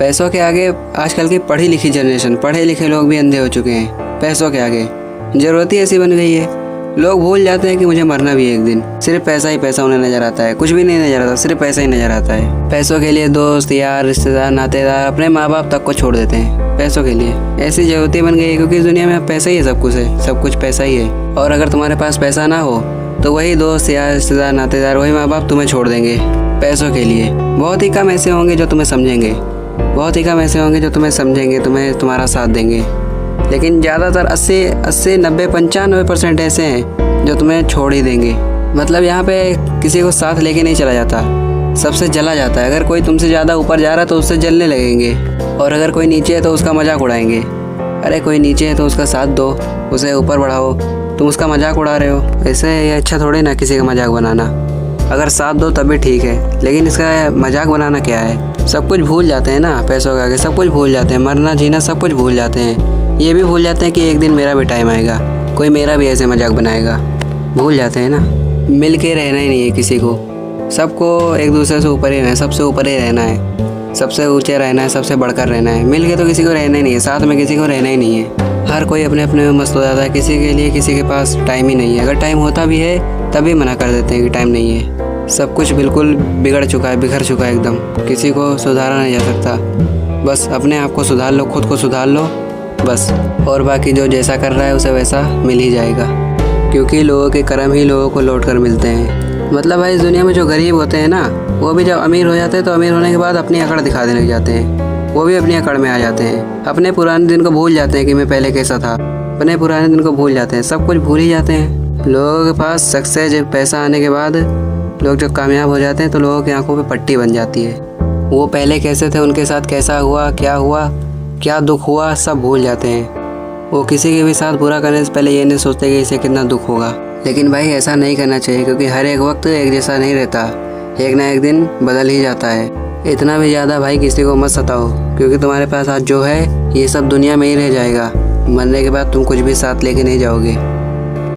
पैसों के आगे आजकल की पढ़ी लिखी जनरेशन, पढ़े लिखे लोग भी अंधे हो चुके हैं पैसों के आगे। ज़रूरत ही ऐसी बन गई है, लोग भूल जाते हैं कि मुझे मरना भी है एक दिन। सिर्फ पैसा ही पैसा उन्हें नज़र आता है, कुछ भी नहीं नज़र आता, सिर्फ पैसा ही नज़र आता है। पैसों के लिए दोस्त यार, रिश्तेदार, नातेदार, अपने माँ बाप तक को छोड़ देते हैं पैसों के लिए। ऐसी ज़रूरतें बन गई है क्योंकि इस दुनिया में पैसा ही है, सब कुछ है, सब कुछ पैसा ही है। और अगर तुम्हारे पास पैसा ना हो तो वही दोस्त यार, रिश्तेदार, नातेदार, वही माँ बाप तुम्हें छोड़ देंगे पैसों के लिए। बहुत ही कम ऐसे होंगे जो तुम्हें समझेंगे, बहुत ही कम ऐसे होंगे जो तुम्हें समझेंगे, तुम्हारा साथ देंगे। लेकिन ज़्यादातर 80, 90, 95% ऐसे हैं जो तुम्हें छोड़ ही देंगे। मतलब यहाँ पे किसी को साथ लेके नहीं चला जाता, सबसे जला जाता है। अगर कोई तुमसे ज़्यादा ऊपर जा रहा है तो उससे जलने लगेंगे, और अगर कोई नीचे है तो उसका मजाक उड़ाएंगे। अरे कोई नीचे है तो उसका साथ दो, उसे ऊपर बढ़ाओ, तुम उसका मजाक उड़ा रहे हो। ऐसे ये अच्छा थोड़ी ना किसी का मजाक बनाना। अगर साथ दो तब भी ठीक है, लेकिन इसका मजाक बनाना क्या है। सब कुछ भूल जाते हैं ना पैसों के आगे, सब कुछ भूल जाते हैं, मरना जीना सब कुछ भूल जाते हैं। ये भी भूल जाते हैं कि एक दिन मेरा भी टाइम आएगा, कोई मेरा भी ऐसे मजाक बनाएगा। भूल जाते हैं ना। मिल के रहना ही नहीं है किसी को, सबको एक दूसरे से ऊपर ही रहना है, सबसे ऊपर ही रहना है, सबसे ऊँचे रहना है, सबसे बढ़कर रहना है। मिल के तो किसी को रहना ही नहीं है, साथ में किसी को रहना ही नहीं है। हर कोई अपने अपने में मस्त हो जाता है, किसी के लिए किसी के पास टाइम ही नहीं है। अगर टाइम होता भी है तभी मना कर देते हैं कि टाइम नहीं है। सब कुछ बिल्कुल बिगड़ चुका है, बिखर चुका है एकदम, किसी को सुधारा नहीं जा सकता। बस अपने आप को सुधार लो, खुद को सुधार लो बस, और बाकी जो जैसा कर रहा है उसे वैसा मिल ही जाएगा, क्योंकि लोगों के कर्म ही लोगों को लौट कर मिलते हैं। मतलब भाई इस दुनिया में जो गरीब होते हैं ना, वो भी जब अमीर हो जाते हैं तो अमीर होने के बाद अपनी अकड़ दिखाने लग जाते हैं, वो भी अपनी अकड़ में आ जाते हैं। अपने पुराने दिन को भूल जाते हैं कि मैं पहले कैसा था, अपने पुराने दिन को भूल जाते हैं, सब कुछ भूल ही जाते हैं। लोगों के पास सक्सेस, जब पैसा आने के बाद लोग जब कामयाब हो जाते हैं तो लोगों की आंखों पे पट्टी बन जाती है। वो पहले कैसे थे, उनके साथ कैसा हुआ, क्या दुख हुआ, सब भूल जाते हैं। वो किसी के भी साथ बुरा करने से पहले ये नहीं सोचते कि इसे कितना दुख होगा। लेकिन भाई ऐसा नहीं करना चाहिए, क्योंकि हर एक वक्त एक जैसा नहीं रहता, एक ना एक दिन बदल ही जाता है। इतना भी ज़्यादा भाई किसी को मत सताओ, क्योंकि तुम्हारे पास आज जो है ये सब दुनिया में ही रह जाएगा। मरने के बाद तुम कुछ भी साथ लेके नहीं जाओगे।